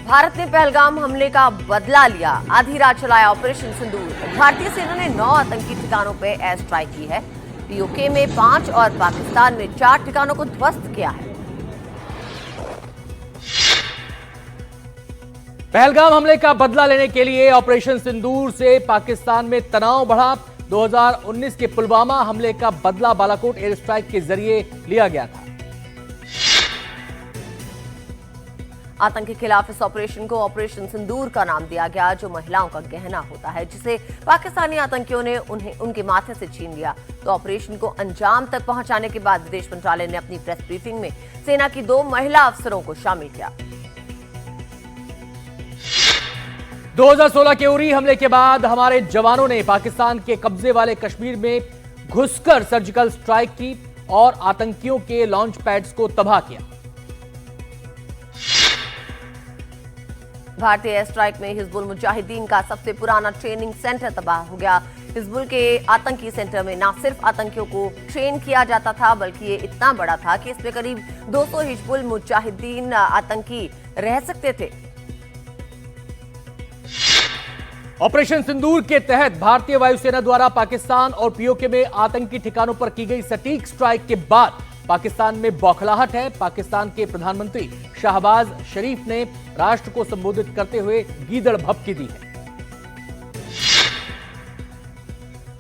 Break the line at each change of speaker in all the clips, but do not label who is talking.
भारत ने पहलगाम हमले का बदला लिया, आधी रात चलाया ऑपरेशन सिंदूर। भारतीय सेना ने 9 आतंकी ठिकानों पर एयर स्ट्राइक की है। पीओके में 5 और पाकिस्तान में 4 ठिकानों को ध्वस्त किया है।
पहलगाम हमले का बदला लेने के लिए ऑपरेशन सिंदूर से पाकिस्तान में तनाव बढ़ा। 2019 के पुलवामा हमले का बदला बालाकोट एयर स्ट्राइक के जरिए लिया गया था।
आतंक के खिलाफ इस ऑपरेशन को ऑपरेशन सिंदूर का नाम दिया गया, जो महिलाओं का गहना होता है, जिसे पाकिस्तानी आतंकियों ने उनके माथे से छीन लिया। तो ऑपरेशन को अंजाम तक पहुंचाने के बाद विदेश मंत्रालय ने अपनी प्रेस ब्रीफिंग में सेना की 2 महिला अफसरों को शामिल किया।
2016 के उरी हमले के बाद हमारे जवानों ने पाकिस्तान के कब्जे वाले कश्मीर में घुसकर सर्जिकल स्ट्राइक की और आतंकियों के लॉन्च पैड्स को तबाह किया।
भारतीय एयर स्ट्राइक में हिजबुल मुजाहिदीन का सबसे पुराना ट्रेनिंग सेंटर तबाह हो गया। हिजबुल के आतंकी सेंटर में न सिर्फ आतंकियों को ट्रेन किया जाता था, बल्कि ये इतना बड़ा था कि इसमें करीब 200 हिजबुल मुजाहिदीन आतंकी रह सकते थे।
ऑपरेशन सिंदूर के तहत भारतीय वायुसेना द्वारा पाकिस्तान और पीओके में आतंकी ठिकानों पर की गई सटीक स्ट्राइक के बाद पाकिस्तान में बौखलाहट है। पाकिस्तान के प्रधानमंत्री शहबाज शरीफ ने राष्ट्र को संबोधित करते हुए गीदड़ भभकी दी है।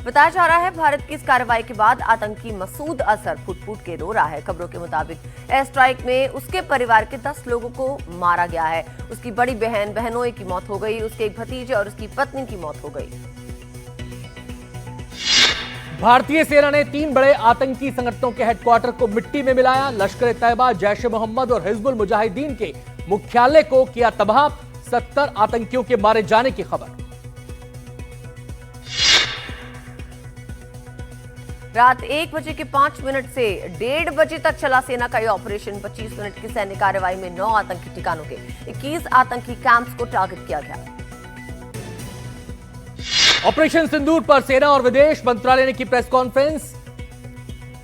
बताया जा रहा है भारत की इस कार्रवाई के बाद आतंकी मसूद अजहर फुट फुट के रो रहा है। खबरों के मुताबिक एयर स्ट्राइक में उसके परिवार के 10 लोगों को मारा गया है। उसकी बड़ी बहन बहनोई की मौत हो गई, उसके एक भतीजे और उसकी पत्नी की मौत हो गई।
भारतीय सेना ने 3 बड़े आतंकी संगठनों के हेडक्वार्टर को मिट्टी में मिलाया। लश्कर ए तैयबा, जैश ए मोहम्मद और हिजबुल मुजाहिदीन के मुख्यालय को किया तबाह। 70 आतंकियों के मारे जाने की खबर।
रात 1 बजे के 5 मिनट से 1:30 बजे तक चला सेना का यह ऑपरेशन। 25 मिनट की सैन्य कार्रवाई में 9 आतंकी ठिकानों के 21 आतंकी कैंप्स को टारगेट किया गया।
ऑपरेशन सिंदूर पर सेना और विदेश मंत्रालय ने की प्रेस कॉन्फ्रेंस।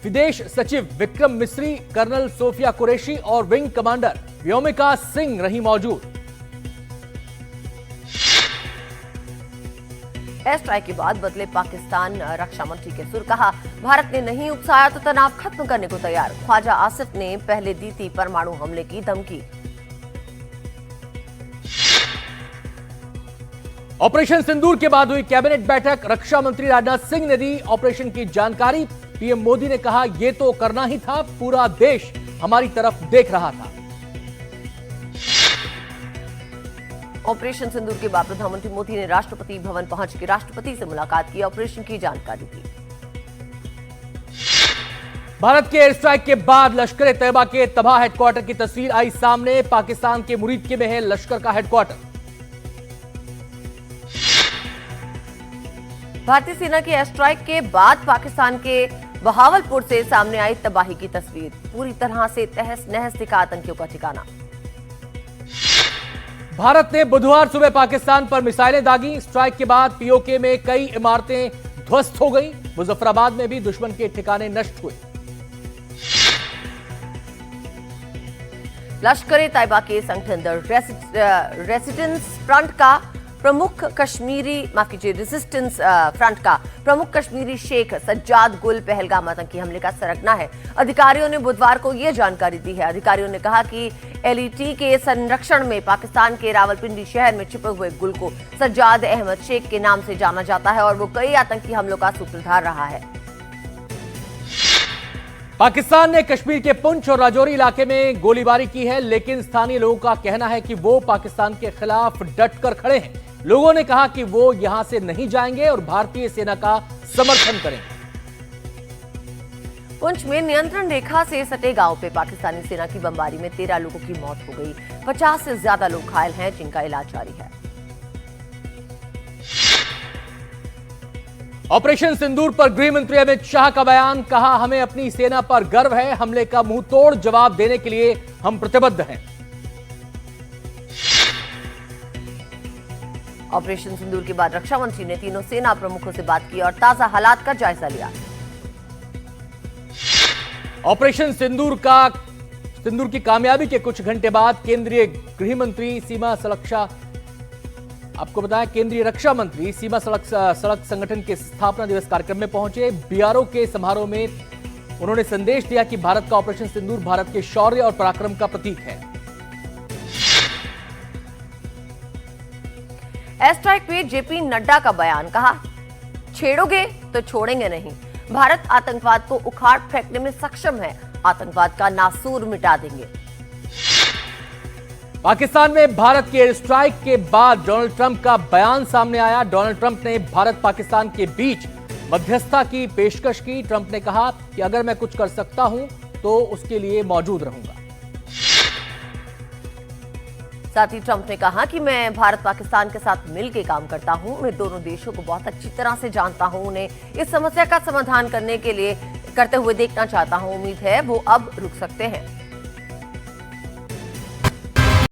विदेश सचिव विक्रम मिस्री, कर्नल सोफिया कुरैशी और विंग कमांडर व्योमिका सिंह रही मौजूद।
एयर स्ट्राइक के बाद बदले पाकिस्तान रक्षा मंत्री के सुर। कहा, भारत ने नहीं उकसाया तो तनाव खत्म करने को तैयार। ख्वाजा आसिफ ने पहले दी थी परमाणु हमले की धमकी।
ऑपरेशन सिंदूर के बाद हुई कैबिनेट बैठक। रक्षा मंत्री राजनाथ सिंह ने दी ऑपरेशन की जानकारी। पीएम मोदी ने कहा, यह तो करना ही था, पूरा देश हमारी तरफ देख रहा था।
ऑपरेशन सिंदूर के बाद प्रधानमंत्री मोदी ने राष्ट्रपति भवन पहुंच के राष्ट्रपति से मुलाकात की, ऑपरेशन की जानकारी दी।
भारत के एयर स्ट्राइक के बाद लश्कर ए तैयबा के तबाह हेडक्वार्टर की तस्वीर आई सामने। पाकिस्तान के मुरीदके में है लश्कर का हेडक्वार्टर।
भारतीय सेना की एयर स्ट्राइक के बाद पाकिस्तान के बहावलपुर से सामने आई तबाही की तस्वीर। पूरी तरह से तहस नहस दिखा आतंकियों का ठिकाना।
भारत ने बुधवार सुबह पाकिस्तान पर मिसाइलें दागी। स्ट्राइक के बाद पीओके में कई इमारतें ध्वस्त हो गई। मुजफ्फराबाद में भी दुश्मन के ठिकाने नष्ट हुए।
लश्कर ए तैयबा के संगठन रेजिस्टेंस फ्रंट का प्रमुख कश्मीरी शेख सज्जाद गुल पहलगाम आतंकी हमले का सरगना है। अधिकारियों ने बुधवार को यह जानकारी दी है। अधिकारियों ने कहा कि एलईटी के संरक्षण में पाकिस्तान के रावलपिंडी शहर में छिपे हुए गुल को सज्जाद अहमद शेख के नाम से जाना जाता है और वो कई आतंकी हमलों का सूत्रधार रहा है।
पाकिस्तान ने कश्मीर के पुंछ और राजौरी इलाके में गोलीबारी की है, लेकिन स्थानीय लोगों का कहना है कि वो पाकिस्तान के खिलाफ डटकर खड़े हैं। लोगों ने कहा कि वो यहां से नहीं जाएंगे और भारतीय सेना का समर्थन करेंगे।
पुंछ में नियंत्रण रेखा से सटे गांव पे पाकिस्तानी सेना की बमबारी में 13 लोगों की मौत हो गई। 50 से ज्यादा लोग घायल हैं, जिनका इलाज जारी है।
ऑपरेशन सिंदूर पर गृह मंत्री अमित शाह का बयान। कहा, हमें अपनी सेना पर गर्व है। हमले का मुंहतोड़ जवाब देने के लिए हम प्रतिबद्ध हैं।
ऑपरेशन सिंदूर के बाद रक्षा मंत्री ने तीनों सेना प्रमुखों से बात की और ताजा हालात का जायजा लिया।
ऑपरेशन सिंदूर का सिंदूर की कामयाबी के कुछ घंटे बाद केंद्रीय गृह मंत्री सीमा सुरक्षा, आपको बताया केंद्रीय रक्षा मंत्री सीमा सड़क संगठन के स्थापना दिवस कार्यक्रम में पहुंचे। बीआरओ के समारोह में उन्होंने संदेश दिया कि भारत का ऑपरेशन सिंदूर भारत के शौर्य और पराक्रम का प्रतीक है।
एयर स्ट्राइक पे जेपी नड्डा का बयान, कहा छेड़ोगे तो छोड़ेंगे नहीं, भारत आतंकवाद को उखाड़ फेंकने में सक्षम है, आतंकवाद का नासूर मिटा देंगे।
पाकिस्तान में भारत के एयर स्ट्राइक के बाद डोनाल्ड ट्रंप का बयान सामने आया। डोनाल्ड ट्रंप ने भारत पाकिस्तान के बीच मध्यस्थता की पेशकश की। ट्रंप ने कहा कि अगर मैं कुछ कर सकता हूं तो उसके लिए मौजूद रहूंगा।
साथ ही ट्रंप ने कहा कि मैं भारत पाकिस्तान के साथ मिलकर काम करता हूं, मैं दोनों देशों को बहुत अच्छी तरह से जानता हूं, उन्हें इस समस्या का समाधान करने के लिए करते हुए देखना चाहता हूं, उम्मीद है वो अब रुक सकते हैं।